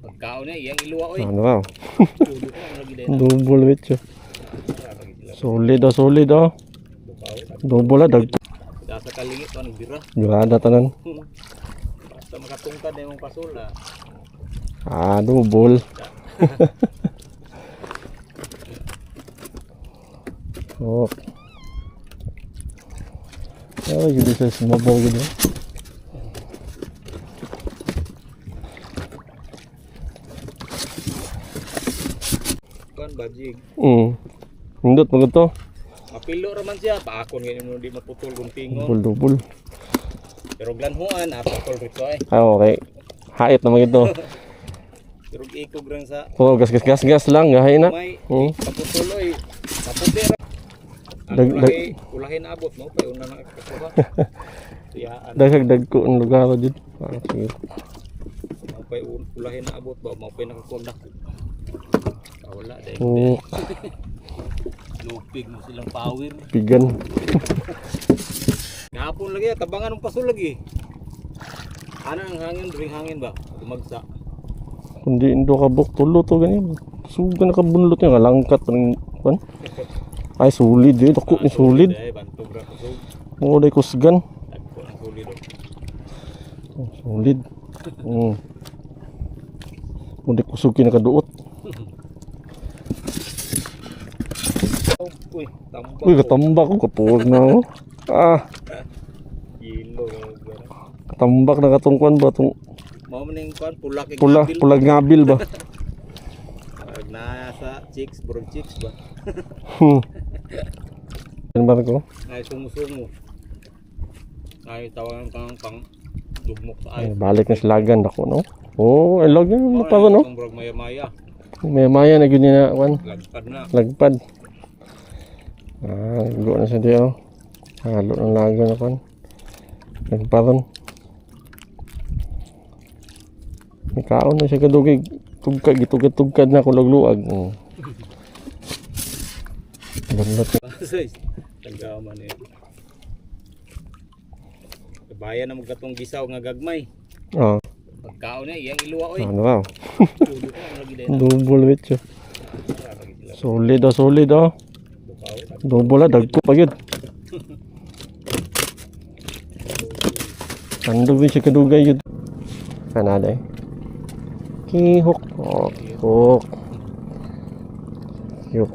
Pagkaon na iyang iluwa oy. Ano ba? Tulo ko ang lagi din. Double with you. Solid oh. Double lah dag. Dasa kalingit ko nagbira. Jurada tanan. Basta makatungkad na yung pasula. Double. Oh. Oh, yun sa sumabaw yun. Kan bajig. Hindot mo to. Mapilo raman siya. Paakon ganyan mo di maputol guntingon. Double. Pero glanhuan apatol rito ay. Okay. Hait naman ito. Pero ikog rin sa Oh, gas lang gahay na. may paputuloy. Maputi ra. Ulahin abot mo pa una na kakuha. Tiyaan. Dagdag ko ang lugar dito. Sige. Mapay ulahin na abot ba mapay nakakuha. Wala dahil. Lupig mo silang power. Pigan. Ngapon lagi tabangan ng paso lagi. Ano ang hangin, ring hangin ba? Dumagsa. Kundi indo ka bok tulo to ganyan. Suga na kabunlot niya langkat parang kan. Ay solid eh, dako ni solid. Bantog ra ko. Mo day kusgan. Dagko ang solid. Solid. Mo day kusuki na kaduot. Uy, tambak. Uy, katambak ko kapuwag na ako. Kilo. Katambak na katungkuan ba itong Mao man ning kuan pulag ngabil ba? Nasa chicks, burog chicks ba? Yan ba ko? Ay sungo-sungo. Ay tawangan kang pang dugmok sa Ay, ay. balik na silagan ako no. Oh, ay log na pa no. Ang burog maya-maya. May maya na gyud na kwan. Lagpad na. Lagpad. Go na sa diyo. Halo ng laga na kwan. Lagpadon. May kaon na siya kadugig. Tugkad, gitugkad na ako lagluag. Banlat. Tanggaman eh. Kabayan na magkatong gisaw nga gagmay. Pagkaon na iyang iluwa oy. Ano ba? Tulo ko ang lagi din. Double with you. Solid oh. Double lah dagko pa gyud. Tandog din siya kadugay yun. Kanada eh. Kihok. Hook. Yuk.